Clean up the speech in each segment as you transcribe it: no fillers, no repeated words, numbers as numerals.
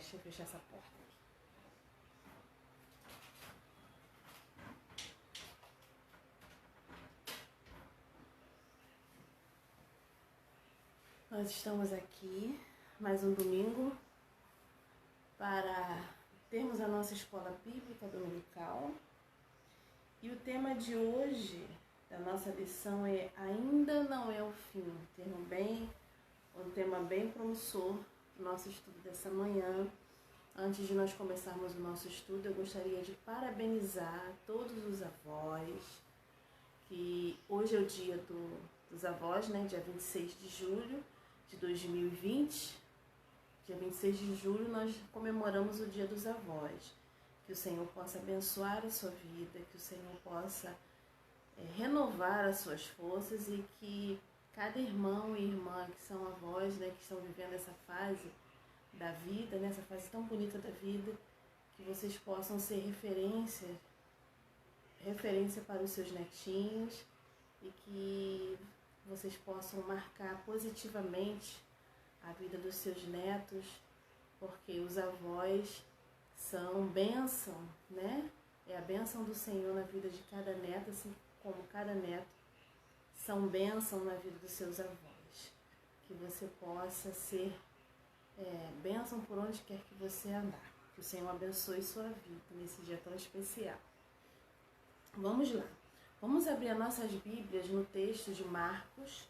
Deixa eu fechar essa porta aqui. Nós estamos aqui, mais um domingo, para termos a nossa escola bíblica dominical. E o tema de hoje, da nossa lição, é Ainda Não É o Fim. Um tema bem promissor do nosso estudo dessa manhã. Antes de nós começarmos o nosso estudo, eu gostaria de parabenizar todos os avós, que hoje é o dia dos avós, né? Dia 26 de julho de 2020. Dia 26 de julho nós comemoramos o dia dos avós. Que o Senhor possa abençoar a sua vida, que o Senhor possa renovar as suas forças e que cada irmão e irmã que são avós, né, que estão vivendo essa fase da vida, né, essa fase tão bonita da vida, que vocês possam ser referência para os seus netinhos e que vocês possam marcar positivamente a vida dos seus netos, porque os avós são bênção, né? É a bênção do Senhor na vida de cada neto, assim como cada neto são bênção na vida dos seus avós. Que você possa ser bênção por onde quer que você andar. Que o Senhor abençoe sua vida nesse dia tão especial. Vamos lá. Vamos abrir as nossas Bíblias no texto de Marcos,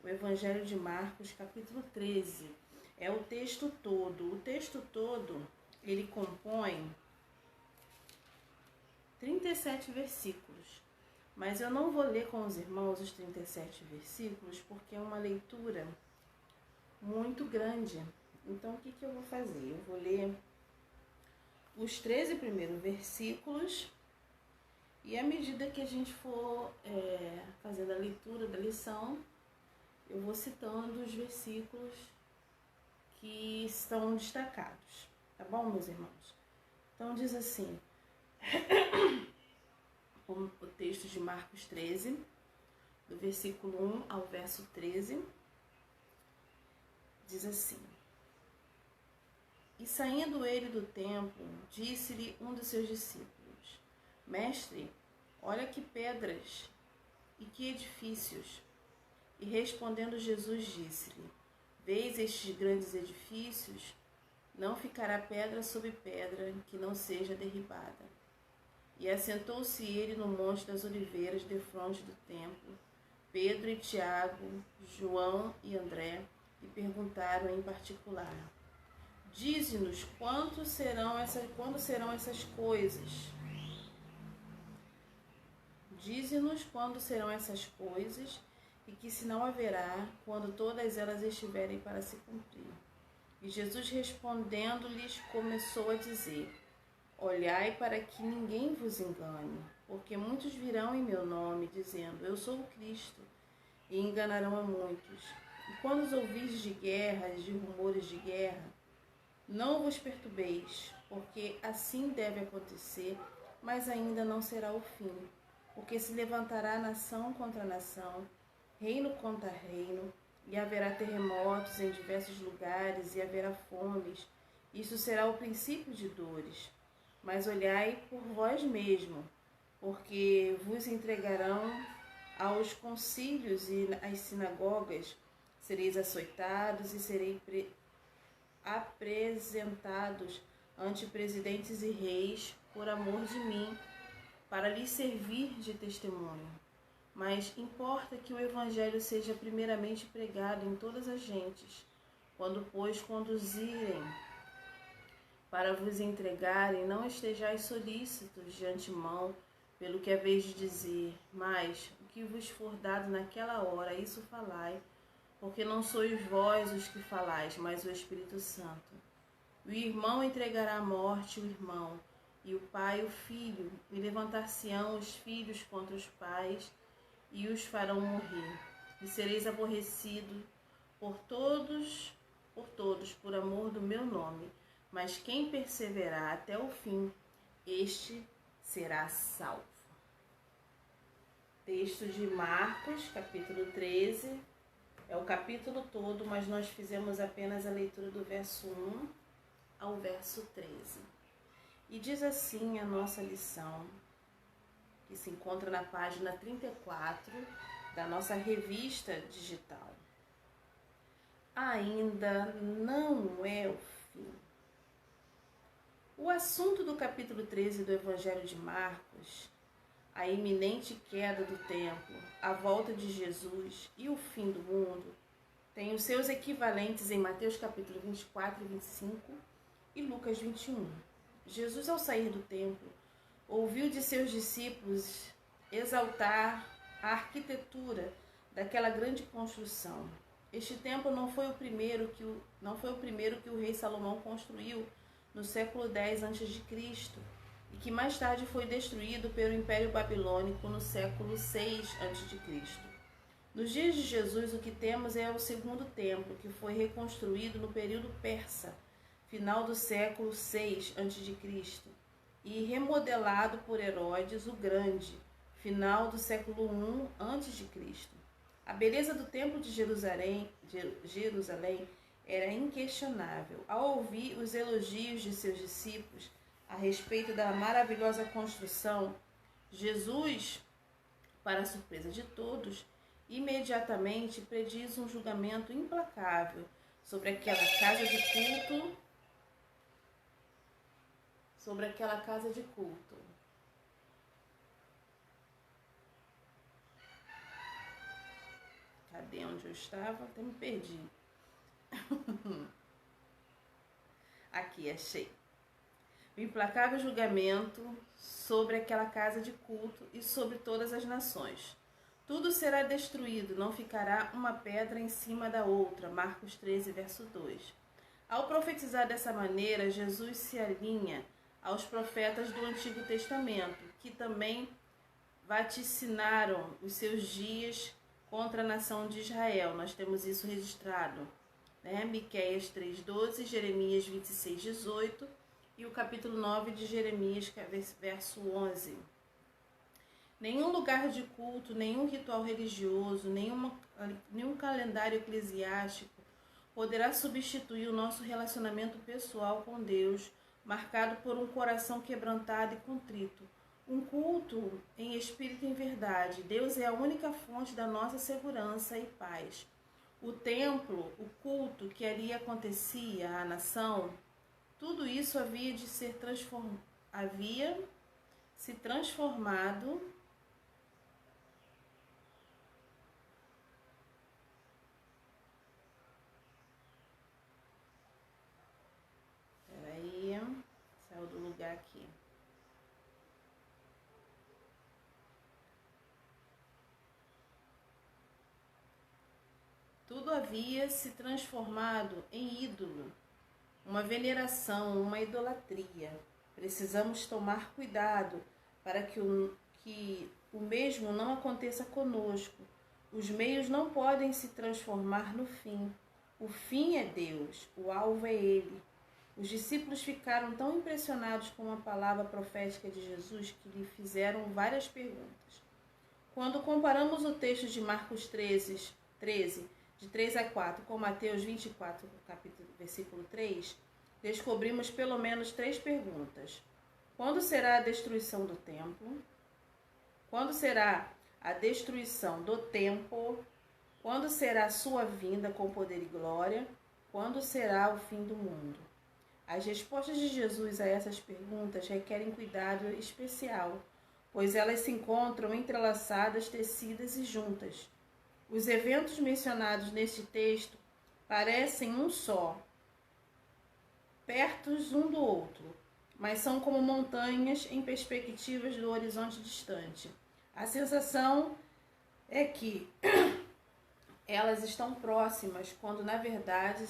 o Evangelho de Marcos, capítulo 13. É o texto todo. O texto todo, ele compõe 37 versículos. Mas eu não vou ler com os irmãos os 37 versículos, porque é uma leitura muito grande. Então, o que eu vou fazer? Eu vou ler os 13 primeiros versículos e à medida que a gente for fazendo a leitura da lição, eu vou citando os versículos que estão destacados. Tá bom, meus irmãos? Então, diz assim, o texto de Marcos 13, do versículo 1 ao verso 13, diz assim: E saindo ele do templo, disse-lhe um dos seus discípulos: Mestre, olha que pedras e que edifícios. E respondendo Jesus disse-lhe: Vês estes grandes edifícios? Não ficará pedra sobre pedra que não seja derribada. E assentou-se ele no monte das oliveiras, defronte do templo, Pedro e Tiago, João e André, e perguntaram em particular: Dize-nos quando serão essas coisas? Dize-nos quando serão essas coisas, e que sinal haverá quando todas elas estiverem para se cumprir. E Jesus respondendo-lhes começou a dizer: Olhai para que ninguém vos engane, porque muitos virão em meu nome, dizendo: Eu sou o Cristo, e enganarão a muitos. E quando os ouvirdes de guerras, de rumores de guerra, não vos perturbeis, porque assim deve acontecer, mas ainda não será o fim. Porque se levantará nação contra nação, reino contra reino, e haverá terremotos em diversos lugares, e haverá fomes. Isso será o princípio de dores. Mas olhai por vós mesmo, porque vos entregarão aos concílios e às sinagogas, sereis açoitados e sereis apresentados ante presidentes e reis por amor de mim, para lhes servir de testemunho. Mas importa que o Evangelho seja primeiramente pregado em todas as gentes. Quando, pois, conduzirem para vos entregarem, não estejais solícitos de antemão pelo que haveis de dizer, mas o que vos for dado naquela hora, isso falai, porque não sois vós os que falais, mas o Espírito Santo. O irmão entregará à morte o irmão, e o pai o filho, e levantar-se-ão os filhos contra os pais, e os farão morrer. E sereis aborrecidos por todos, por amor do meu nome. Mas quem perseverar até o fim, este será salvo. Texto de Marcos, capítulo 13. É o capítulo todo, mas nós fizemos apenas a leitura do verso 1 ao verso 13. E diz assim a nossa lição, que se encontra na página 34 da nossa revista digital. Ainda não é o fim. O assunto do capítulo 13 do Evangelho de Marcos, a iminente queda do templo, a volta de Jesus e o fim do mundo, tem os seus equivalentes em Mateus capítulo 24 e 25 e Lucas 21. Jesus, ao sair do templo, ouviu de seus discípulos exaltar a arquitetura daquela grande construção. Este templo não foi o primeiro que o rei Salomão construiu no século X a.C., e que mais tarde foi destruído pelo Império Babilônico no século VI a.C. Nos dias de Jesus, o que temos é o segundo templo, que foi reconstruído no período persa, final do século VI a.C., e remodelado por Herodes o Grande, final do século I a.C. A beleza do templo de Jerusalém era inquestionável. Ao ouvir os elogios de seus discípulos a respeito da maravilhosa construção, Jesus, para a surpresa de todos, imediatamente prediz um julgamento implacável sobre aquela casa de culto. Cadê onde eu estava? Até me perdi. Aqui, achei. O implacável julgamento sobre aquela casa de culto e sobre todas as nações. Tudo será destruído, não ficará uma pedra em cima da outra. Marcos 13, verso 2. Ao profetizar dessa maneira, Jesus se alinha aos profetas do Antigo Testamento, que também vaticinaram os seus dias contra a nação de Israel. Nós temos isso registrado, né? Miqueias 3:12, Jeremias 26:18 e o capítulo 9 de Jeremias, que é verso 11. Nenhum lugar de culto, nenhum ritual religioso, nenhum calendário eclesiástico poderá substituir o nosso relacionamento pessoal com Deus, marcado por um coração quebrantado e contrito. Um culto em espírito e em verdade. Deus é a única fonte da nossa segurança e paz. O templo, o culto que ali acontecia à nação, tudo isso havia se transformado saiu do lugar aqui. Tudo havia se transformado em ídolo, uma veneração, uma idolatria. Precisamos tomar cuidado para que o mesmo não aconteça conosco. Os meios não podem se transformar no fim. O fim é Deus, o alvo é Ele. Os discípulos ficaram tão impressionados com a palavra profética de Jesus que lhe fizeram várias perguntas. Quando comparamos o texto de Marcos 13, de 3 a 4, com Mateus 24, versículo 3, descobrimos pelo menos 3 perguntas. Quando será a destruição do templo? Quando será a destruição do templo? Quando será a sua vinda com poder e glória? Quando será o fim do mundo? As respostas de Jesus a essas perguntas requerem cuidado especial, pois elas se encontram entrelaçadas, tecidas e juntas. Os eventos mencionados neste texto parecem um só, pertos um do outro, mas são como montanhas em perspectivas do horizonte distante. A sensação é que elas estão próximas, quando na verdade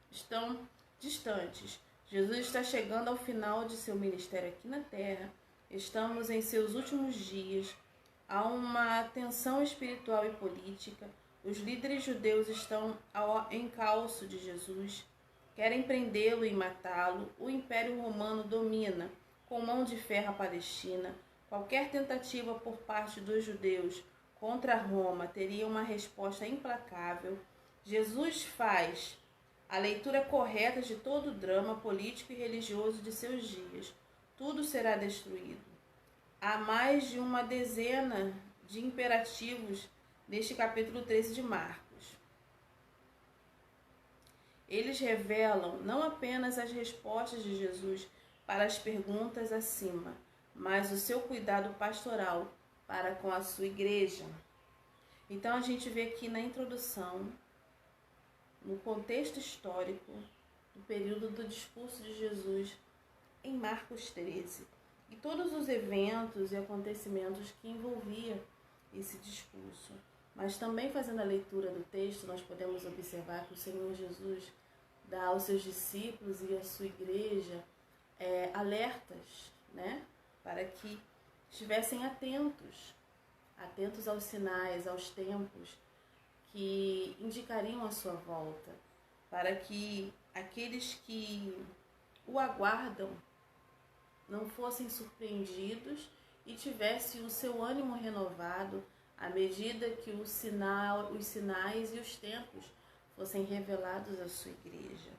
estão distantes. Jesus está chegando ao final de seu ministério aqui na Terra. Estamos em seus últimos dias. Há uma tensão espiritual e política. Os líderes judeus estão ao encalço de Jesus. Querem prendê-lo e matá-lo. O Império Romano domina com mão de ferro a Palestina. Qualquer tentativa por parte dos judeus contra Roma teria uma resposta implacável. Jesus faz a leitura correta de todo o drama político e religioso de seus dias. Tudo será destruído. Há mais de uma dezena de imperativos neste capítulo 13 de Marcos. Eles revelam não apenas as respostas de Jesus para as perguntas acima, mas o seu cuidado pastoral para com a sua igreja. Então a gente vê aqui na introdução, no contexto histórico do período do discurso de Jesus em Marcos 13, e todos os eventos e acontecimentos que envolviam esse discurso. Mas também fazendo a leitura do texto, nós podemos observar que o Senhor Jesus dá aos seus discípulos e à sua igreja alertas, né, para que estivessem atentos aos sinais, aos tempos que indicariam a sua volta, para que aqueles que o aguardam não fossem surpreendidos e tivessem o seu ânimo renovado à medida que os sinais e os tempos fossem revelados à sua igreja.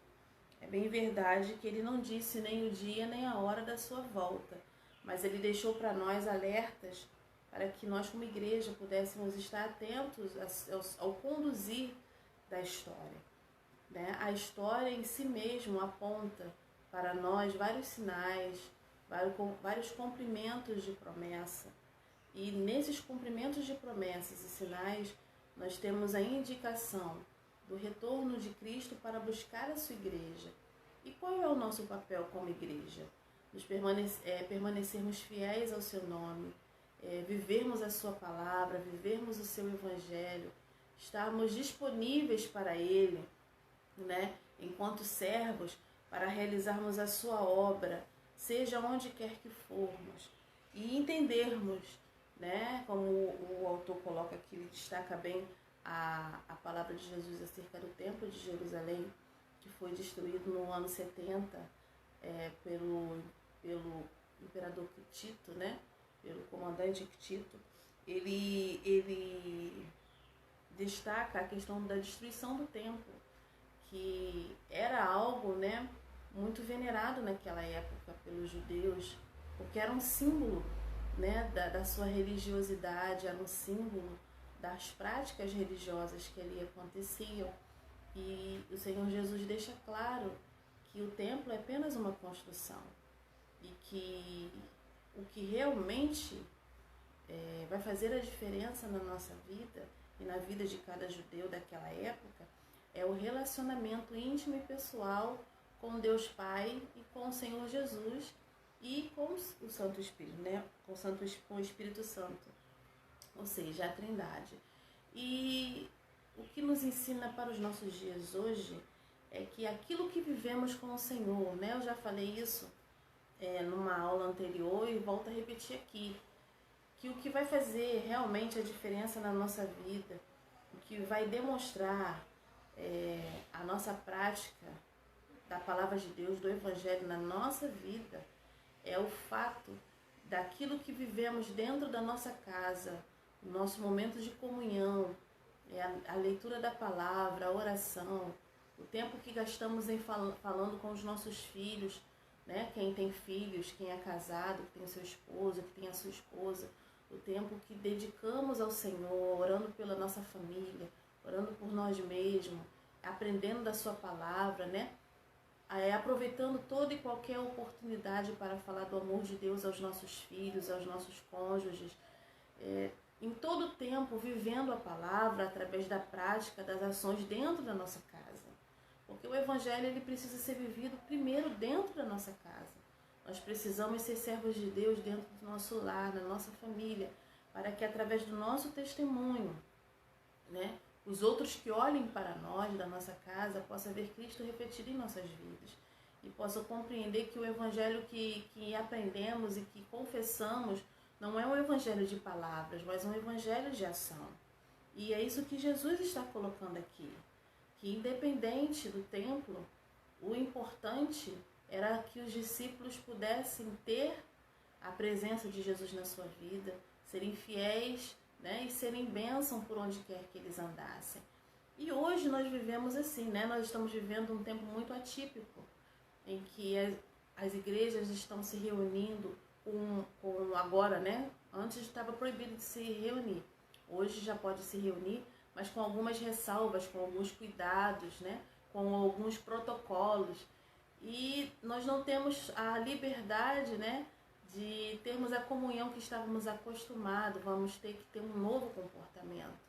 É bem verdade que ele não disse nem o dia nem a hora da sua volta, mas ele deixou para nós alertas para que nós como igreja pudéssemos estar atentos ao conduzir da história, né? A história em si mesmo aponta para nós vários sinais, vários cumprimentos de promessa. E nesses cumprimentos de promessas e sinais, nós temos a indicação do retorno de Cristo para buscar a sua igreja. E qual é o nosso papel como igreja? Nos permanecermos fiéis ao seu nome, vivermos a sua palavra, vivermos o seu evangelho, estarmos disponíveis para ele, né, enquanto servos, para realizarmos a sua obra, seja onde quer que formos, e entendermos, né, como o autor coloca aqui, ele destaca bem a palavra de Jesus acerca do templo de Jerusalém, que foi destruído no ano 70 pelo imperador Tito, né, pelo comandante Tito. Ele destaca a questão da destruição do templo, que era algo, né, muito venerado naquela época pelos judeus, porque era um símbolo, né, da sua religiosidade, era um símbolo das práticas religiosas que ali aconteciam. E o Senhor Jesus deixa claro que o templo é apenas uma construção e que o que realmente vai fazer a diferença na nossa vida e na vida de cada judeu daquela época é o relacionamento íntimo e pessoal com Deus Pai e com o Senhor Jesus e com o Santo Espírito, né? Com o Espírito Santo, ou seja, a Trindade. E o que nos ensina para os nossos dias hoje é que aquilo que vivemos com o Senhor, né? Eu já falei isso numa aula anterior e volto a repetir aqui, que o que vai fazer realmente a diferença na nossa vida, o que vai demonstrar a nossa prática da palavra de Deus, do Evangelho na nossa vida, é o fato daquilo que vivemos dentro da nossa casa, o nosso momento de comunhão, a leitura da palavra, a oração, o tempo que gastamos falando com os nossos filhos, né? Quem tem filhos, quem é casado, que tem o seu esposo, que tem a sua esposa, o tempo que dedicamos ao Senhor, orando pela nossa família, orando por nós mesmos, aprendendo da sua palavra, né? Aproveitando toda e qualquer oportunidade para falar do amor de Deus aos nossos filhos, aos nossos cônjuges, em todo o tempo vivendo a palavra através da prática, das ações dentro da nossa casa. Porque o Evangelho ele precisa ser vivido primeiro dentro da nossa casa. Nós precisamos ser servos de Deus dentro do nosso lar, na nossa família, para que através do nosso testemunho, né, os outros que olhem para nós, da nossa casa, possam ver Cristo refletido em nossas vidas e possam compreender que o Evangelho que aprendemos e que confessamos não é um Evangelho de palavras, mas um Evangelho de ação. E é isso que Jesus está colocando aqui, que independente do templo, o importante era que os discípulos pudessem ter a presença de Jesus na sua vida, serem fiéis, né, e serem bênção por onde quer que eles andassem. E hoje nós vivemos assim, né? Nós estamos vivendo um tempo muito atípico, em que as igrejas estão se reunindo com agora, né? Antes estava proibido de se reunir. Hoje já pode se reunir, mas com algumas ressalvas, com alguns cuidados, né? Com alguns protocolos. E nós não temos a liberdade, né? De termos a comunhão que estávamos acostumados. Vamos ter que ter um novo comportamento.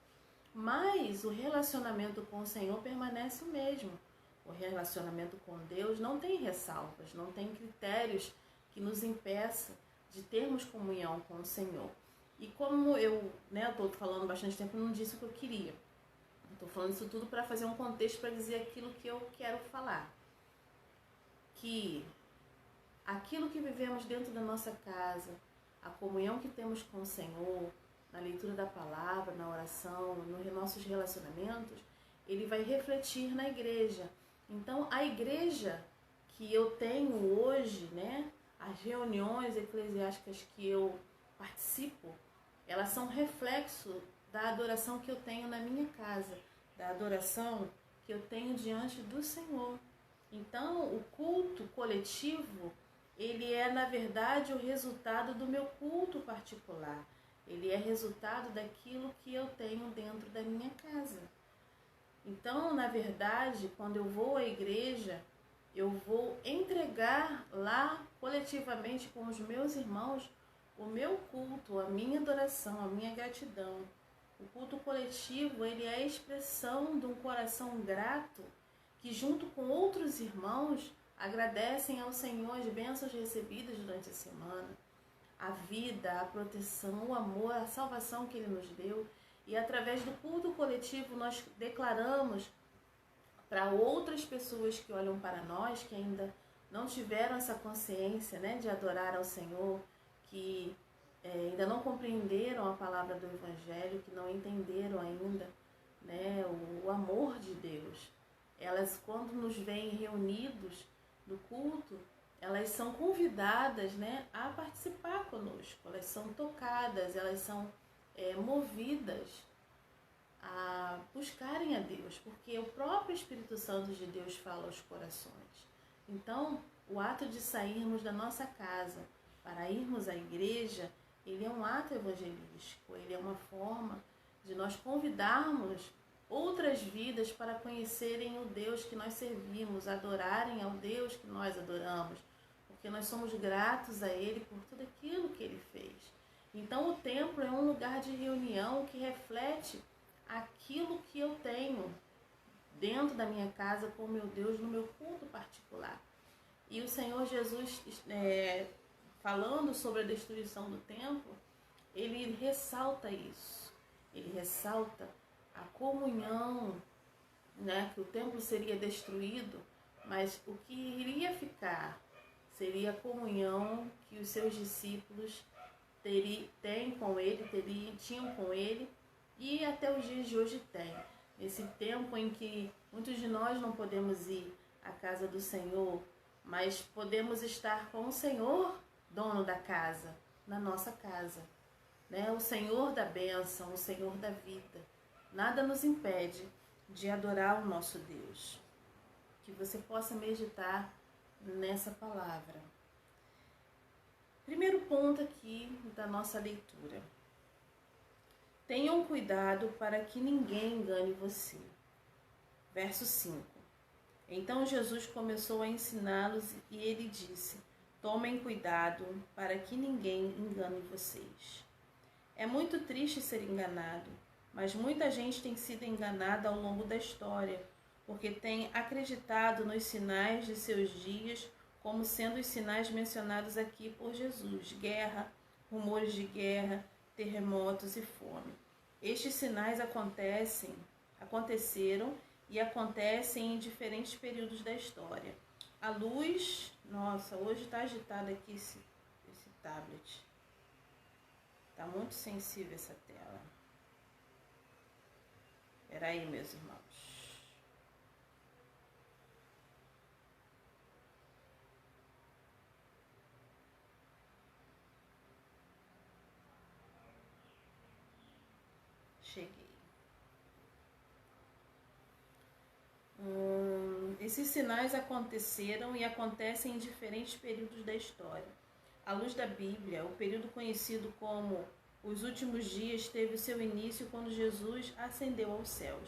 Mas o relacionamento com o Senhor permanece o mesmo. O relacionamento com Deus não tem ressalvas, não tem critérios que nos impeçam de termos comunhão com o Senhor. E como eu estou falando bastante tempo, não disse o que eu queria. Estou falando isso tudo para fazer um contexto, para dizer aquilo que eu quero falar. Que aquilo que vivemos dentro da nossa casa, a comunhão que temos com o Senhor, na leitura da palavra, na oração, nos nossos relacionamentos, ele vai refletir na igreja. Então, a igreja que eu tenho hoje, né, as reuniões eclesiásticas que eu participo, elas são reflexo da adoração que eu tenho na minha casa, da adoração que eu tenho diante do Senhor. Então, o culto coletivo, ele é, na verdade, o resultado do meu culto particular. Ele é resultado daquilo que eu tenho dentro da minha casa. Então, na verdade, quando eu vou à igreja, eu vou entregar lá coletivamente com os meus irmãos o meu culto, a minha adoração, a minha gratidão. O culto coletivo, ele é a expressão de um coração grato que, junto com outros irmãos, agradecem ao Senhor as bênçãos recebidas durante a semana, a vida, a proteção, o amor, a salvação que Ele nos deu. E através do culto coletivo nós declaramos para outras pessoas que olham para nós, que ainda não tiveram essa consciência, né, de adorar ao Senhor, que ainda não compreenderam a palavra do Evangelho, que não entenderam ainda, né, o amor de Deus. Elas, quando nos veem reunidos no culto, elas são convidadas, né, a participar conosco, elas são tocadas, elas são movidas a buscarem a Deus, porque o próprio Espírito Santo de Deus fala aos corações. Então, o ato de sairmos da nossa casa para irmos à igreja, ele é um ato evangelístico, ele é uma forma de nós convidarmos outras vidas para conhecerem o Deus que nós servimos, adorarem ao Deus que nós adoramos, porque nós somos gratos a Ele por tudo aquilo que Ele fez. Então o templo é um lugar de reunião que reflete aquilo que eu tenho dentro da minha casa com o meu Deus no meu culto particular. E o Senhor Jesus, falando sobre a destruição do templo, Ele ressalta isso. Ele ressalta a comunhão, né, que o templo seria destruído, mas o que iria ficar seria a comunhão que os seus discípulos tinham com ele e até os dias de hoje têm. Esse tempo em que muitos de nós não podemos ir à casa do Senhor, mas podemos estar com o Senhor, dono da casa, na nossa casa, né? O Senhor da bênção, o Senhor da vida. Nada nos impede de adorar o nosso Deus. Que você possa meditar nessa palavra. Primeiro ponto aqui da nossa leitura. Tenham cuidado para que ninguém engane você. Verso 5. Então Jesus começou a ensiná-los e ele disse: tomem cuidado para que ninguém engane vocês. É muito triste ser enganado, mas muita gente tem sido enganada ao longo da história, porque tem acreditado nos sinais de seus dias como sendo os sinais mencionados aqui por Jesus: guerra, rumores de guerra, terremotos e fome. Estes sinais aconteceram e acontecem em diferentes períodos da história. A luz... Nossa, hoje está agitado aqui esse tablet. Está muito sensível essa tela. Espera aí, meus irmãos. Cheguei. Esses sinais aconteceram e acontecem em diferentes períodos da história. À luz da Bíblia, o período conhecido como os últimos dias teve seu início quando Jesus ascendeu aos céus.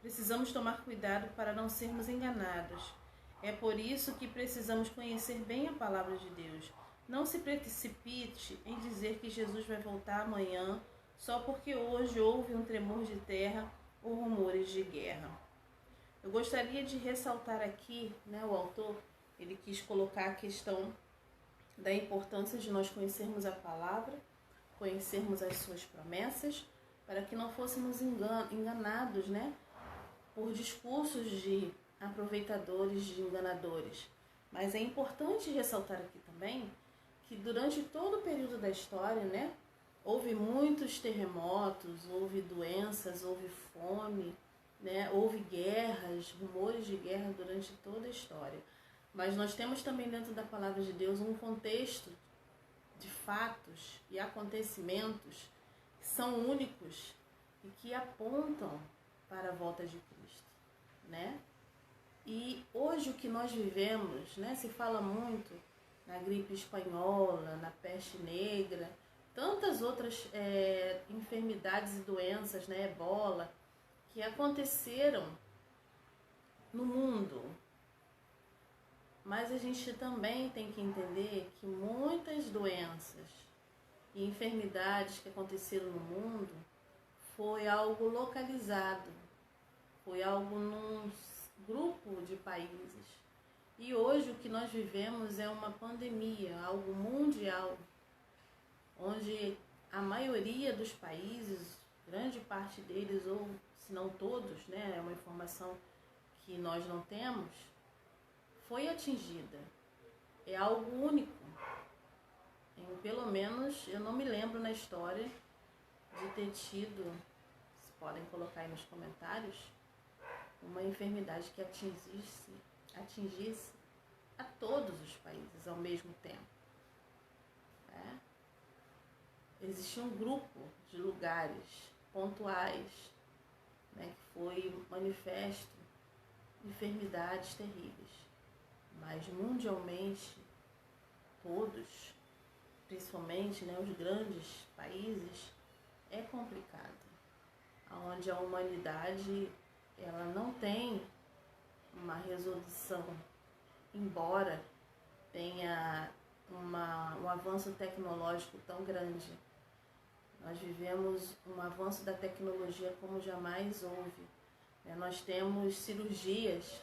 Precisamos tomar cuidado para não sermos enganados. É por isso que precisamos conhecer bem a palavra de Deus. Não se precipite em dizer que Jesus vai voltar amanhã só porque hoje houve um tremor de terra ou rumores de guerra. Eu gostaria de ressaltar aqui, o autor, ele quis colocar a questão da importância de nós conhecermos a palavra, conhecermos as suas promessas, para que não fôssemos enganados, por discursos de aproveitadores, de enganadores. Mas é importante ressaltar aqui também que durante todo o período da história, houve muitos terremotos, houve doenças, houve fome, houve guerras, rumores de guerra durante toda a história. Mas nós temos também dentro da palavra de Deus um contexto de fatos e acontecimentos que são únicos e que apontam para a volta de Cristo, E hoje o que nós vivemos, se fala muito na gripe espanhola, na peste negra, tantas outras enfermidades e doenças, ebola, que aconteceram no mundo. Mas a gente também tem que entender que muitas doenças e enfermidades que aconteceram no mundo foi algo localizado, foi algo num grupo de países. E hoje o que nós vivemos é uma pandemia, algo mundial, onde a maioria dos países, grande parte deles, ou se não todos, é uma informação que nós não temos, foi atingida. É algo único. Pelo menos eu não me lembro na história de ter tido, vocês podem colocar aí nos comentários, uma enfermidade que atingisse a todos os países ao mesmo tempo. Existia um grupo de lugares pontuais, que foi manifesto enfermidades terríveis. Mas mundialmente, todos, principalmente os grandes países, é complicado. Onde a humanidade ela não tem uma resolução, embora tenha um avanço tecnológico tão grande. Nós vivemos um avanço da tecnologia como jamais houve. Nós temos cirurgias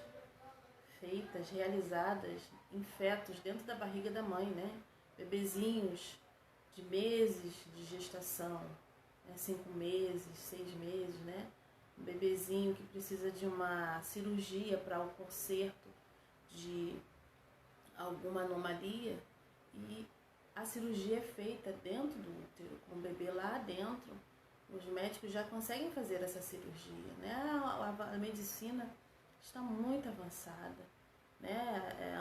feitas, realizadas em fetos dentro da barriga da mãe, bebezinhos de meses de gestação, 5 meses, 6 meses, um bebezinho que precisa de uma cirurgia para o conserto de alguma anomalia e a cirurgia é feita dentro do útero, com o bebê lá dentro. Os médicos já conseguem fazer essa cirurgia, A medicina está muito avançada,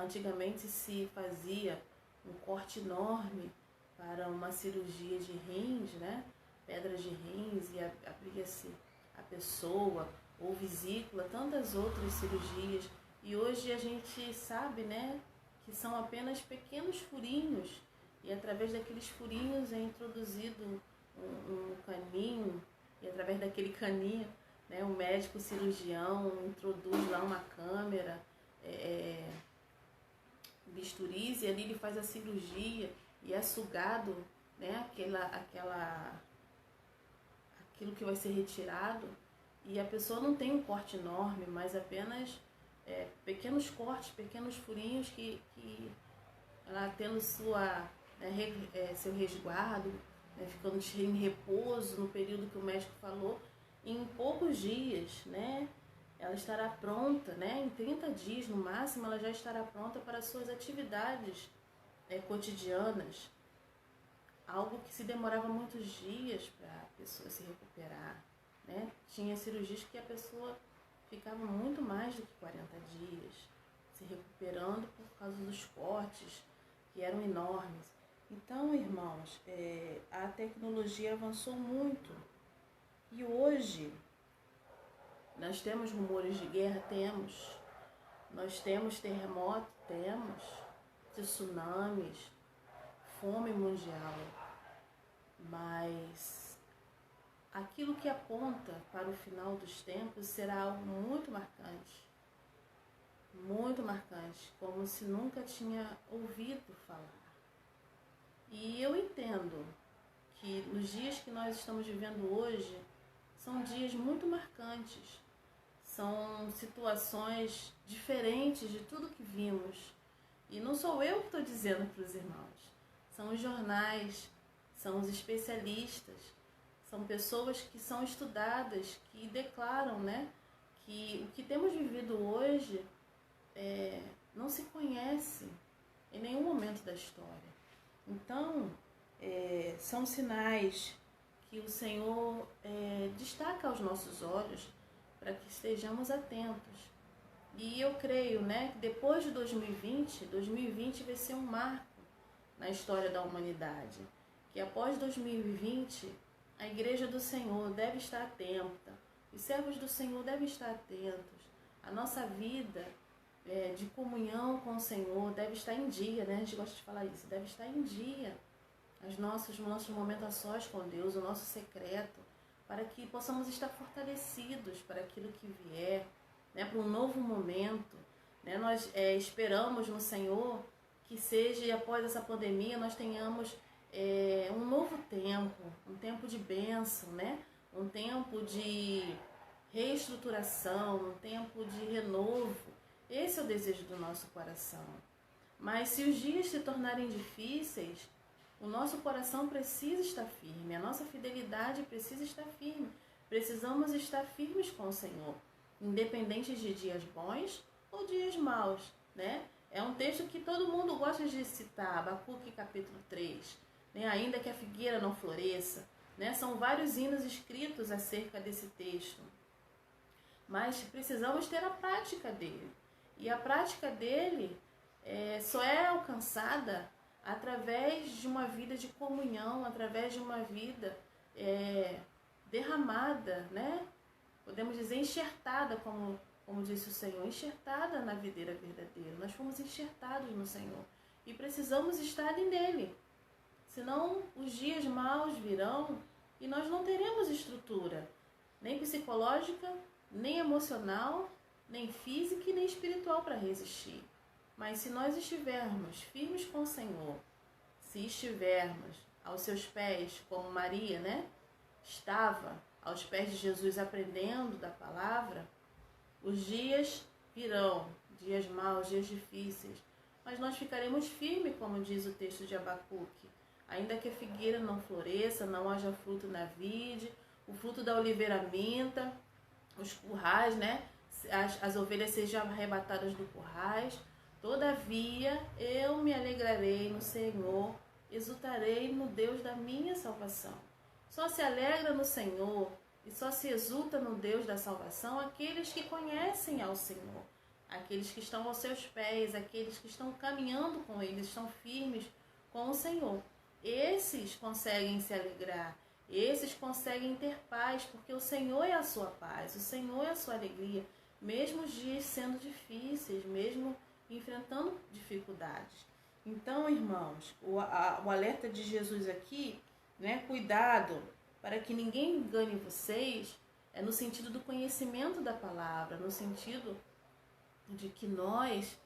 Antigamente se fazia um corte enorme para uma cirurgia de rins, pedras de rins, e abria-se a pessoa, ou vesícula, tantas outras cirurgias. E hoje a gente sabe, que são apenas pequenos furinhos, e através daqueles furinhos é introduzido um caninho, e através daquele caninho, o médico cirurgião introduz lá uma câmera, bisturis, e ali ele faz a cirurgia e é sugado, aquilo que vai ser retirado, e a pessoa não tem um corte enorme, mas apenas pequenos cortes, pequenos furinhos que ela tendo seu resguardo, ficando em repouso no período que o médico falou, em poucos dias, ela estará pronta, em 30 dias no máximo, ela já estará pronta para as suas atividades cotidianas. Algo que se demorava muitos dias para a pessoa se recuperar, Tinha cirurgias que a pessoa ficava muito mais do que 40 dias se recuperando por causa dos cortes que eram enormes. Então, irmãos, a tecnologia avançou muito e hoje nós temos rumores de guerra, Nós temos terremoto, tsunamis, fome mundial, mas aquilo que aponta para o final dos tempos será algo muito marcante, como se nunca tinha ouvido falar. E eu entendo que nos dias que nós estamos vivendo hoje, são dias muito marcantes, são situações diferentes de tudo que vimos. E não sou eu que estou dizendo para os irmãos, são os jornais, são os especialistas, são pessoas que são estudadas, que declaram, né, que o que temos vivido hoje não se conhece em nenhum momento da história. Então, são sinais que o Senhor destaca aos nossos olhos para que estejamos atentos. E eu creio, né, que depois de 2020 vai ser um marco na história da humanidade. Que após 2020, a Igreja do Senhor deve estar atenta, os servos do Senhor devem estar atentos, a nossa vida de comunhão com o Senhor deve estar em dia, né? A gente gosta de falar isso, deve estar em dia. Os nossos momentos a sós com Deus, o nosso secreto, para que possamos estar fortalecidos para aquilo que vier, né? Para um novo momento. Né? Nós esperamos no Senhor que seja, após essa pandemia, nós tenhamos um novo tempo, um tempo de bênção, né? Um tempo de reestruturação, um tempo de renovo. Esse é o desejo do nosso coração. Mas se os dias se tornarem difíceis, o nosso coração precisa estar firme, a nossa fidelidade precisa estar firme. Precisamos estar firmes com o Senhor, independente de dias bons ou dias maus, né? É um texto que todo mundo gosta de citar, Abacuque capítulo 3, né? Ainda que a figueira não floresça, né? São vários hinos escritos acerca desse texto, mas precisamos ter a prática dele. E a prática dele só é alcançada através de uma vida de comunhão, através de uma vida derramada, né? Podemos dizer enxertada, como disse o Senhor, enxertada na videira verdadeira. Nós fomos enxertados no Senhor e precisamos estar nele. Senão os dias maus virão e nós não teremos estrutura, nem psicológica, nem emocional, nem física e nem espiritual para resistir. Mas se nós estivermos firmes com o Senhor, se estivermos aos seus pés, como Maria, né, estava aos pés de Jesus aprendendo da palavra, os dias virão, dias maus, dias difíceis, mas nós ficaremos firmes, como diz o texto de Abacuque. Ainda que a figueira não floresça, não haja fruto na vide, o fruto da oliveira minta, os currais, né, as ovelhas sejam arrebatadas do currais, todavia eu me alegrarei no Senhor, exultarei no Deus da minha salvação. Só se alegra no Senhor e só se exulta no Deus da salvação aqueles que conhecem ao Senhor, aqueles que estão aos seus pés, aqueles que estão caminhando com Ele, estão firmes com o Senhor. Esses conseguem se alegrar, esses conseguem ter paz, porque o Senhor é a sua paz, o Senhor é a sua alegria, mesmo os dias sendo difíceis, mesmo enfrentando dificuldades. Então, irmãos, o alerta de Jesus aqui, né, cuidado para que ninguém engane vocês, no sentido do conhecimento da palavra, no sentido de que nós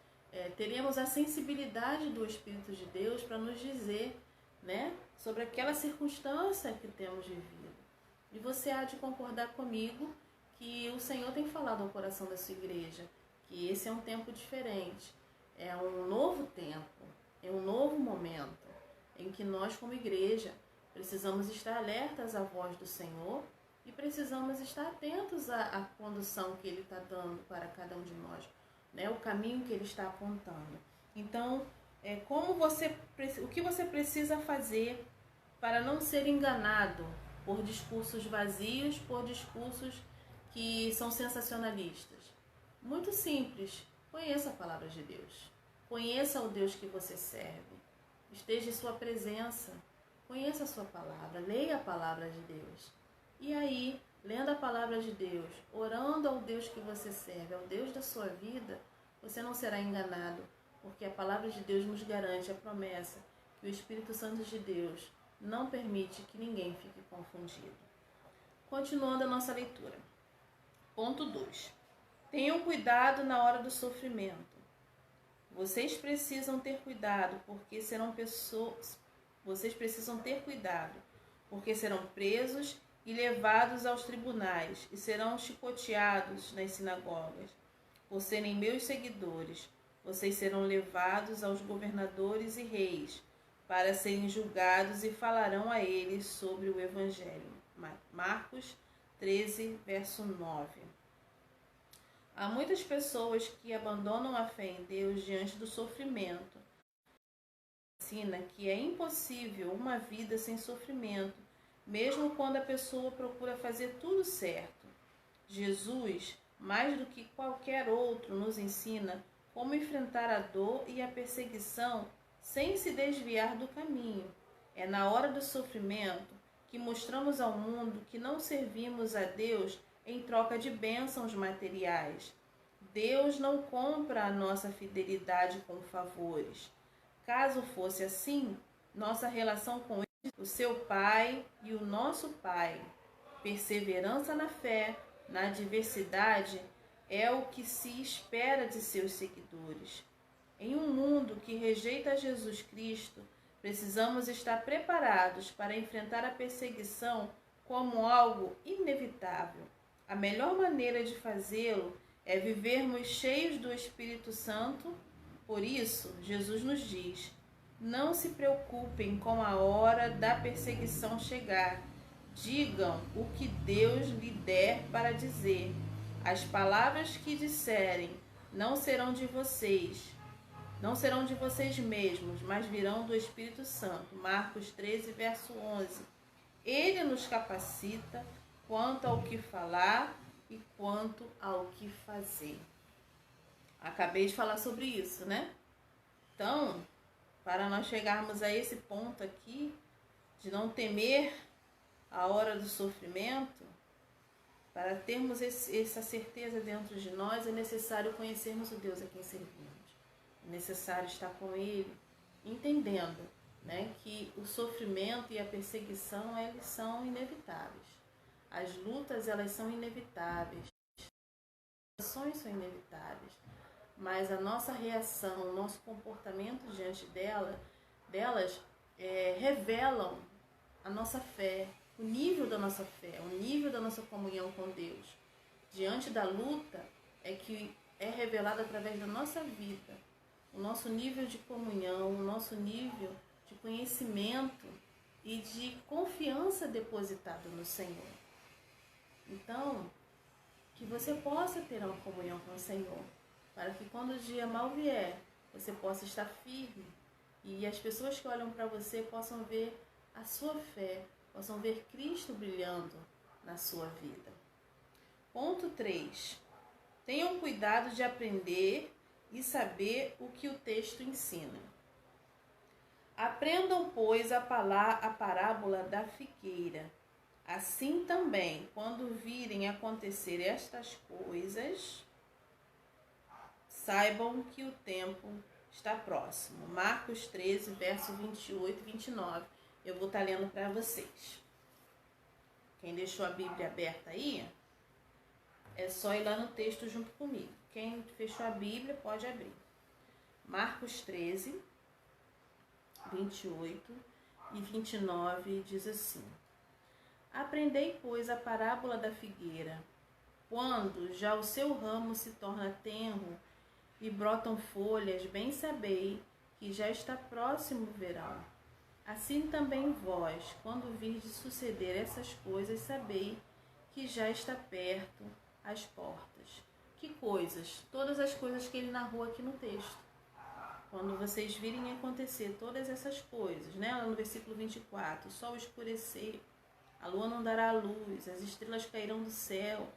teremos a sensibilidade do Espírito de Deus para nos dizer, né, sobre aquela circunstância que temos vivido. E você há de concordar comigo que o Senhor tem falado ao coração da sua igreja, que esse é um tempo diferente, é um novo tempo, é um novo momento, em que nós como igreja precisamos estar alertas à voz do Senhor e precisamos estar atentos à condução que Ele está dando para cada um de nós, né? O caminho que Ele está apontando. Então, o que você precisa fazer para não ser enganado por discursos vazios, por discursos que são sensacionalistas? Muito simples, conheça a palavra de Deus, conheça o Deus que você serve, esteja em sua presença, conheça a sua palavra, leia a palavra de Deus. E aí, lendo a palavra de Deus, orando ao Deus que você serve, ao Deus da sua vida, você não será enganado, porque a palavra de Deus nos garante a promessa que o Espírito Santo de Deus não permite que ninguém fique confundido. Continuando a nossa leitura. Ponto 2. Tenham cuidado na hora do sofrimento. Vocês precisam ter cuidado, porque serão presos e levados aos tribunais e serão chicoteados nas sinagogas. Por serem meus seguidores, vocês serão levados aos governadores e reis para serem julgados e falarão a eles sobre o Evangelho. Marcos 13, verso 9. Há muitas pessoas que abandonam a fé em Deus diante do sofrimento. Ensina que é impossível uma vida sem sofrimento, mesmo quando a pessoa procura fazer tudo certo. Jesus, mais do que qualquer outro, nos ensina como enfrentar a dor e a perseguição sem se desviar do caminho. É na hora do sofrimento que mostramos ao mundo que não servimos a Deus em troca de bênçãos materiais. Deus não compra a nossa fidelidade com favores. Caso fosse assim, nossa relação com Ele, o seu Pai e o nosso Pai, perseverança na fé, na adversidade, é o que se espera de seus seguidores. Em um mundo que rejeita Jesus Cristo, precisamos estar preparados para enfrentar a perseguição como algo inevitável. A melhor maneira de fazê-lo é vivermos cheios do Espírito Santo. Por isso, Jesus nos diz: não se preocupem com a hora da perseguição chegar. Digam o que Deus lhe der para dizer. As palavras que disserem não serão de vocês mesmos, mas virão do Espírito Santo. Marcos 13, verso 11. Ele nos capacita quanto ao que falar e quanto ao que fazer. Acabei de falar sobre isso, né? Então, para nós chegarmos a esse ponto aqui, de não temer a hora do sofrimento, para termos essa certeza dentro de nós, é necessário conhecermos o Deus a quem servimos. É necessário estar com Ele, entendendo, né, que o sofrimento e a perseguição, eles são inevitáveis. As lutas, elas são inevitáveis. As ações são inevitáveis. Mas a nossa reação, o nosso comportamento diante delas revelam a nossa fé, o nível da nossa fé, o nível da nossa comunhão com Deus. Diante da luta é que é revelado através da nossa vida o nosso nível de comunhão, o nosso nível de conhecimento e de confiança depositado no Senhor. Então, que você possa ter uma comunhão com o Senhor, para que quando o dia mal vier, você possa estar firme e as pessoas que olham para você possam ver a sua fé, possam ver Cristo brilhando na sua vida. Ponto 3. Tenham cuidado de aprender e saber o que o texto ensina. Aprendam, pois, a parábola da figueira. Assim também, quando virem acontecer estas coisas, saibam que o tempo está próximo. Marcos 13, verso 28 e 29. Eu vou estar lendo para vocês. Quem deixou a Bíblia aberta aí, é só ir lá no texto junto comigo. Quem fechou a Bíblia pode abrir. Marcos 13, 28 e 29 diz assim: Aprendei, pois, a parábola da figueira. Quando já o seu ramo se torna tenro e brotam folhas, bem sabei que já está próximo o verão. Assim também vós, quando virdes suceder essas coisas, sabei que já está perto as portas. Que coisas? Todas as coisas que ele narrou aqui no texto. Quando vocês virem acontecer todas essas coisas, né? Lá no versículo 24, o sol escurecer, a lua não dará luz, as estrelas cairão do céu,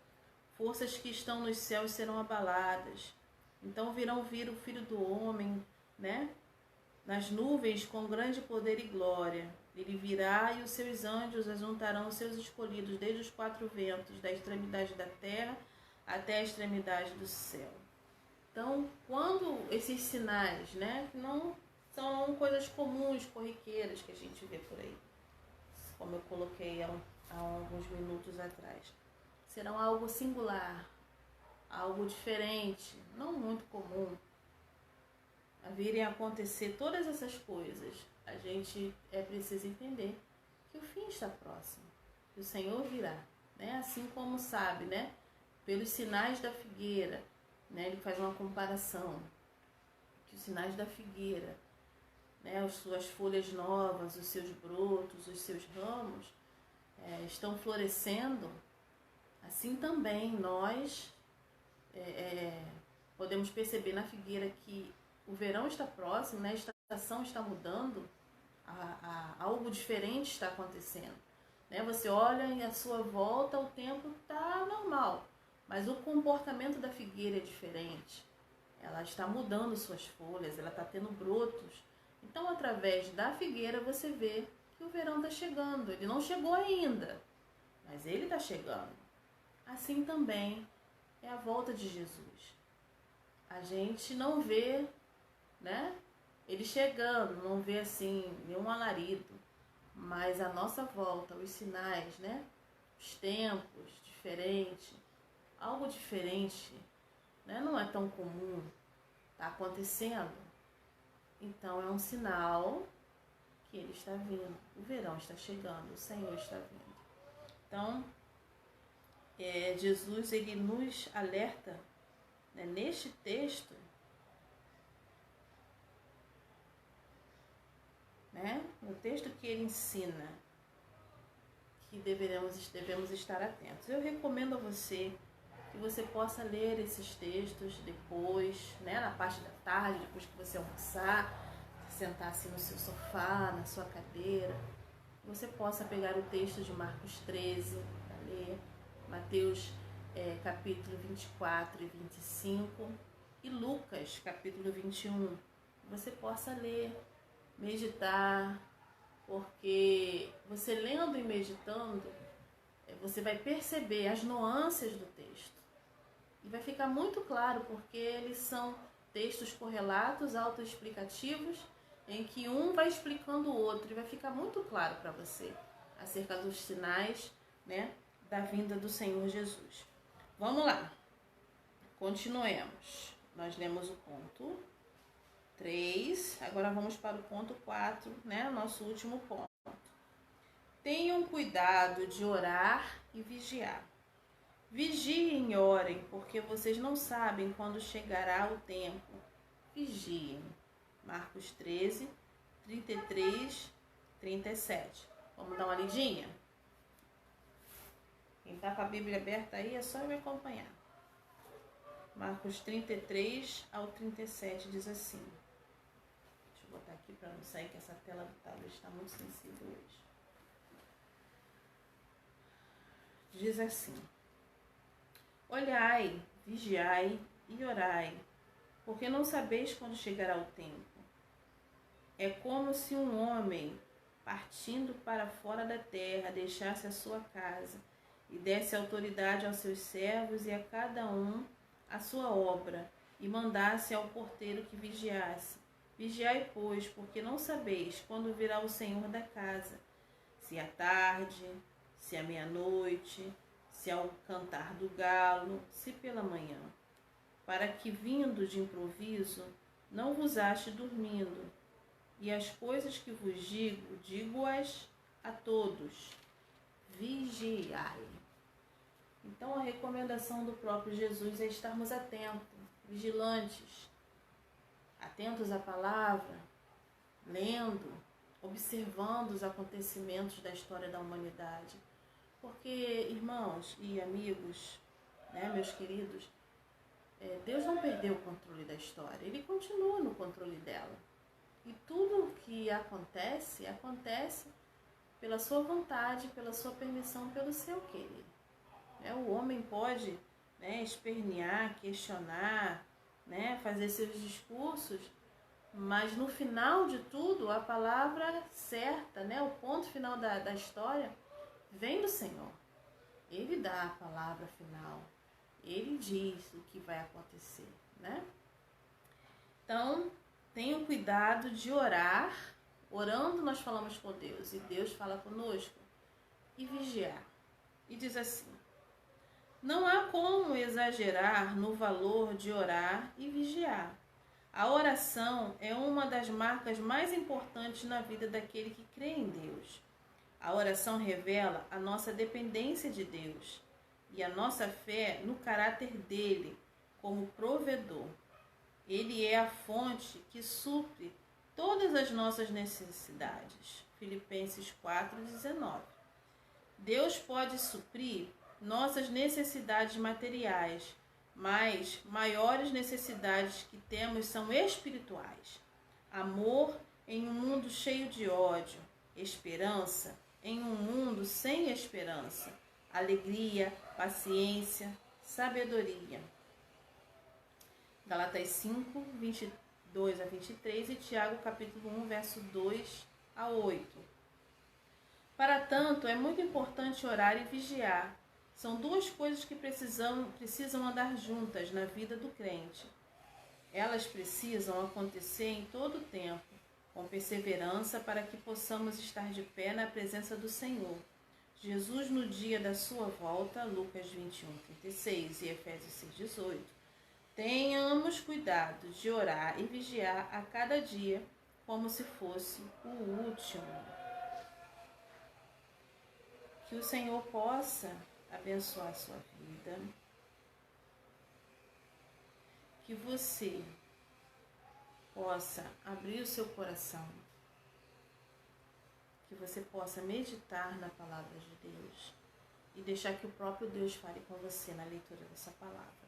forças que estão nos céus serão abaladas. Então virão vir o Filho do Homem, né? Nas nuvens com grande poder e glória. Ele virá e os seus anjos ajuntarão os seus escolhidos desde os quatro ventos, da extremidade da terra até a extremidade do céu. Então, quando esses sinais, né, que não são coisas comuns, corriqueiras que a gente vê por aí, como eu coloquei há alguns minutos atrás, serão algo singular, algo diferente, não muito comum, a virem a acontecer todas essas coisas, a gente preciso entender que o fim está próximo, que o Senhor virá, né? Assim como sabe, né? Pelos sinais da figueira, né? Ele faz uma comparação, que os sinais da figueira, né? As suas folhas novas, os seus brotos, os seus ramos estão florescendo, assim também nós podemos perceber na figueira que o verão está próximo, né? A estação está mudando, algo diferente está acontecendo, né? Você olha e à sua volta o tempo está normal, mas o comportamento da figueira é diferente. Ela está mudando suas folhas, ela está tendo brotos. Então, através da figueira, você vê que o verão está chegando. Ele não chegou ainda, mas ele está chegando. Assim também é a volta de Jesus. A gente não vê, né, ele chegando, não vê assim nenhum alarido, mas a nossa volta, os sinais, né, os tempos diferentes, algo diferente, né, não é tão comum, está acontecendo. Então é um sinal que ele está vindo, o verão está chegando, o Senhor está vindo. Então, Jesus, ele nos alerta, né, neste texto, né, no texto que ele ensina, que devemos estar atentos. Eu recomendo a você que você possa ler esses textos depois, né, na parte da tarde, depois que você almoçar, sentar assim no seu sofá, na sua cadeira, você possa pegar o texto de Marcos 13 para ler, Mateus capítulo 24 e 25 e Lucas capítulo 21. Você possa ler, meditar, porque você lendo e meditando, você vai perceber as nuances do texto. E vai ficar muito claro porque eles são textos correlatos, autoexplicativos, em que um vai explicando o outro. E vai ficar muito claro para você acerca dos sinais, né, da vinda do Senhor Jesus. Vamos lá. Continuemos. Nós lemos o ponto 3, agora vamos para o ponto 4, né, nosso último ponto. Tenham cuidado de orar e vigiar. Vigiem e orem, porque vocês não sabem quando chegará o tempo. Vigiem. Marcos 13, 33, 37. Vamos dar uma lidinha? Quem está com a Bíblia aberta aí é só me acompanhar. Marcos 33 ao 37 diz assim. Deixa eu botar aqui para não sair, que essa tela do tablet está muito sensível hoje. Diz assim: olhai, vigiai e orai, porque não sabeis quando chegará o tempo. É como se um homem, partindo para fora da terra, deixasse a sua casa e desse autoridade aos seus servos e a cada um a sua obra, e mandasse ao porteiro que vigiasse. Vigiai, pois, porque não sabeis quando virá o Senhor da casa, se à tarde, se à meia-noite, se ao cantar do galo, se pela manhã, para que, vindo de improviso, não vos ache dormindo. E as coisas que vos digo, digo-as a todos. Vigiai. Então, a recomendação do próprio Jesus é estarmos atentos, vigilantes, atentos à palavra, lendo, observando os acontecimentos da história da humanidade. Porque, irmãos e amigos, né, meus queridos, Deus não perdeu o controle da história, Ele continua no controle dela. E tudo o que acontece, acontece pela sua vontade, pela sua permissão, pelo seu querer. O homem pode, né, espernear, questionar, né, fazer seus discursos, mas no final de tudo, a palavra certa, né, o ponto final da história, vem do Senhor. Ele dá a palavra final. Ele diz o que vai acontecer, né? Então, tenham cuidado de orar. Orando nós falamos com Deus e Deus fala conosco. E vigiar. E diz assim: não há como exagerar no valor de orar e vigiar. A oração é uma das marcas mais importantes na vida daquele que crê em Deus. A oração revela a nossa dependência de Deus e a nossa fé no caráter dele como provedor. Ele é a fonte que supre todas as nossas necessidades. Filipenses 4:19. Deus pode suprir nossas necessidades materiais, mas maiores necessidades que temos são espirituais. Amor em um mundo cheio de ódio, esperança em um mundo sem esperança, alegria, paciência, sabedoria. Galatas 5, 22 a 23 e Tiago capítulo 1, verso 2 a 8. Para tanto, é muito importante orar e vigiar. São duas coisas que precisam andar juntas na vida do crente. Elas precisam acontecer em todo o tempo, com perseverança, para que possamos estar de pé na presença do Senhor. Jesus, no dia da sua volta, Lucas 21:36 e Efésios 6:18. Tenhamos cuidado de orar e vigiar a cada dia, como se fosse o último. Que o Senhor possa abençoar a sua vida. Que você possa abrir o seu coração. Que você possa meditar na palavra de Deus e deixar que o próprio Deus fale com você na leitura dessa palavra.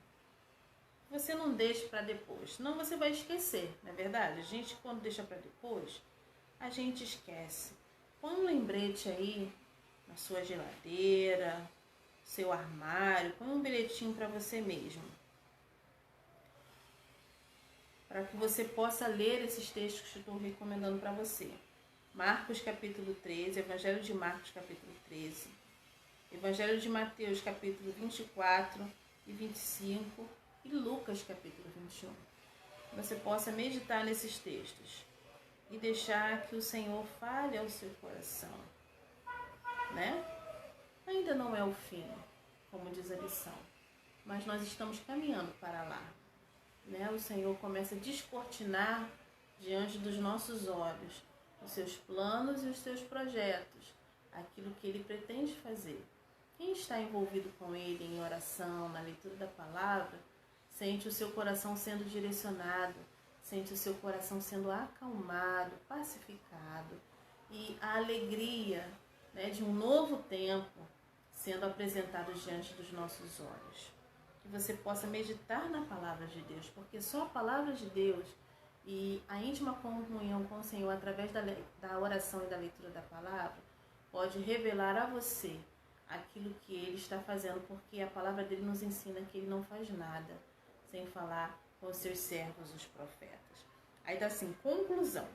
Você não deixe para depois, senão você vai esquecer, não é verdade? A gente, quando deixa para depois, a gente esquece. Põe um lembrete aí na sua geladeira, seu armário, põe um bilhetinho para você mesmo. Para que você possa ler esses textos que eu estou recomendando para você. Marcos capítulo 13, Evangelho de Marcos capítulo 13, Evangelho de Mateus capítulo 24 e 25 e Lucas capítulo 21. Você possa meditar nesses textos e deixar que o Senhor fale ao seu coração, né? Ainda não é o fim, como diz a lição, mas nós estamos caminhando para lá, né? O Senhor começa a descortinar diante dos nossos olhos os seus planos e os seus projetos, aquilo que Ele pretende fazer. Quem está envolvido com Ele em oração, na leitura da palavra, sente o seu coração sendo direcionado, sente o seu coração sendo acalmado, pacificado e a alegria, né, de um novo tempo sendo apresentado diante dos nossos olhos. Que você possa meditar na palavra de Deus, porque só a palavra de Deus e a íntima comunhão com o Senhor através da oração e da leitura da palavra pode revelar a você aquilo que Ele está fazendo, porque a palavra dele nos ensina que Ele não faz nada sem falar com os seus servos, os profetas. Aí está assim, conclusão.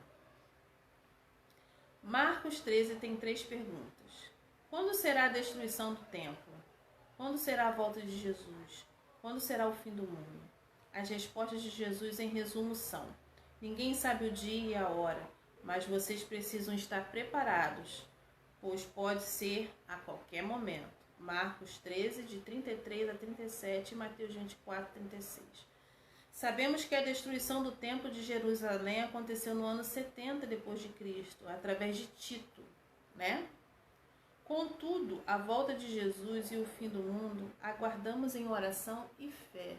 Marcos 13 tem 3 perguntas. Quando será a destruição do templo? Quando será a volta de Jesus? Quando será o fim do mundo? As respostas de Jesus, em resumo, são: ninguém sabe o dia e a hora, mas vocês precisam estar preparados, pois pode ser a qualquer momento. Marcos 13, de 33 a 37 e Mateus 24, 36. Sabemos que a destruição do templo de Jerusalém aconteceu no ano 70 depois de Cristo, através de Tito, né? Contudo, a volta de Jesus e o fim do mundo aguardamos em oração e fé,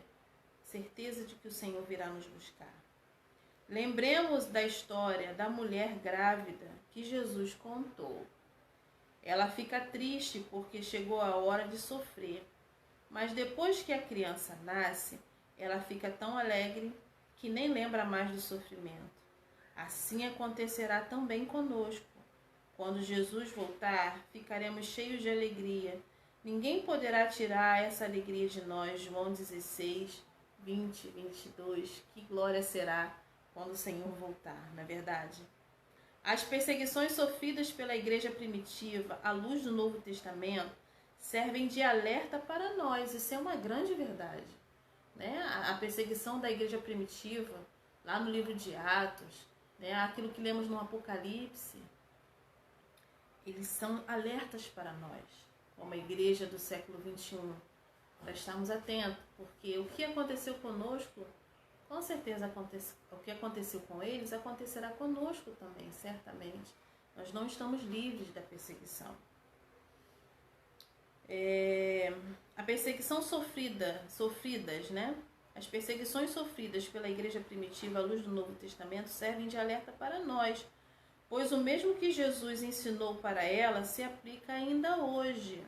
certeza de que o Senhor virá nos buscar. Lembremos da história da mulher grávida que Jesus contou. Ela fica triste porque chegou a hora de sofrer, mas depois que a criança nasce, ela fica tão alegre que nem lembra mais do sofrimento. Assim acontecerá também conosco. Quando Jesus voltar, ficaremos cheios de alegria. Ninguém poderá tirar essa alegria de nós. João 16, 20, 22. Que glória será quando o Senhor voltar, não é verdade? As perseguições sofridas pela igreja primitiva, à luz do Novo Testamento, servem de alerta para nós. Isso é uma grande verdade, né? A perseguição da igreja primitiva, lá no livro de Atos, né, aquilo que lemos no Apocalipse, eles são alertas para nós, como a igreja do século XXI, para estarmos atentos, porque o que aconteceu conosco, com certeza o que aconteceu com eles acontecerá conosco também, certamente. Nós não estamos livres da perseguição. A perseguição sofridas, né? As perseguições sofridas pela igreja primitiva à luz do Novo Testamento servem de alerta para nós, pois o mesmo que Jesus ensinou para ela se aplica ainda hoje.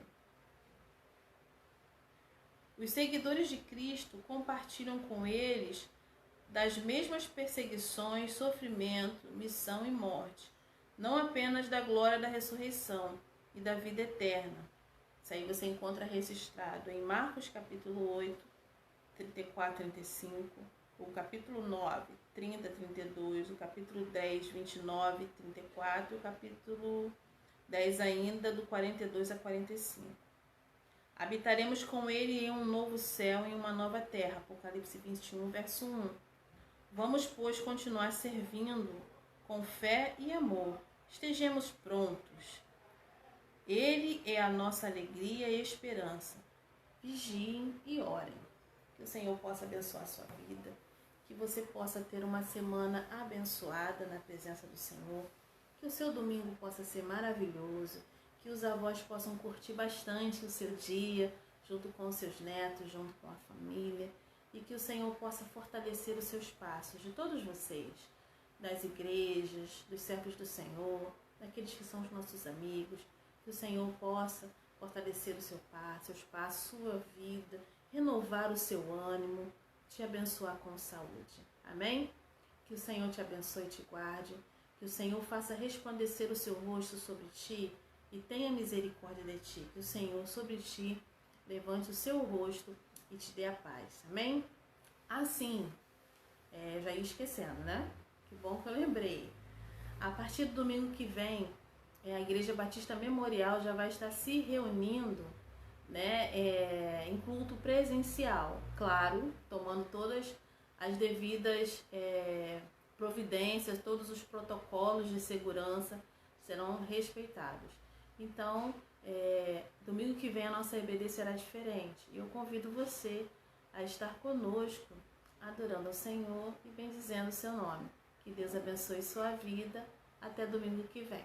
Os seguidores de Cristo compartilham com eles das mesmas perseguições, sofrimento, missão e morte, não apenas da glória da ressurreição e da vida eterna. Isso aí você encontra registrado em Marcos capítulo 8, 34, 35, o capítulo 9, 30, 32, o capítulo 10, 29, 34 e o capítulo 10 ainda, do 42 a 45. Habitaremos com ele em um novo céu e uma nova terra. Apocalipse 21, verso 1. Vamos, pois, continuar servindo com fé e amor. Estejamos prontos. Ele é a nossa alegria e esperança. Vigiem e orem. Que o Senhor possa abençoar a sua vida. Que você possa ter uma semana abençoada na presença do Senhor. Que o seu domingo possa ser maravilhoso. Que os avós possam curtir bastante o seu dia, junto com os seus netos, junto com a família. E que o Senhor possa fortalecer os seus passos, de todos vocês, das igrejas, dos servos do Senhor, daqueles que são os nossos amigos. Que o Senhor possa fortalecer o seu passo, seus passos, sua vida, renovar o seu ânimo, te abençoar com saúde. Amém? Que o Senhor te abençoe e te guarde. Que o Senhor faça resplandecer o seu rosto sobre ti e tenha misericórdia de ti. Que o Senhor sobre ti levante o seu rosto e te dê a paz. Amém? Assim, já ia esquecendo, né? Que bom que eu lembrei. A partir do domingo que vem, a Igreja Batista Memorial já vai estar se reunindo, né, em culto presencial. Claro, tomando todas as devidas providências, todos os protocolos de segurança serão respeitados. Então, domingo que vem a nossa EBD será diferente. E eu convido você a estar conosco, adorando ao Senhor e bendizendo o seu nome. Que Deus abençoe sua vida. Até domingo que vem.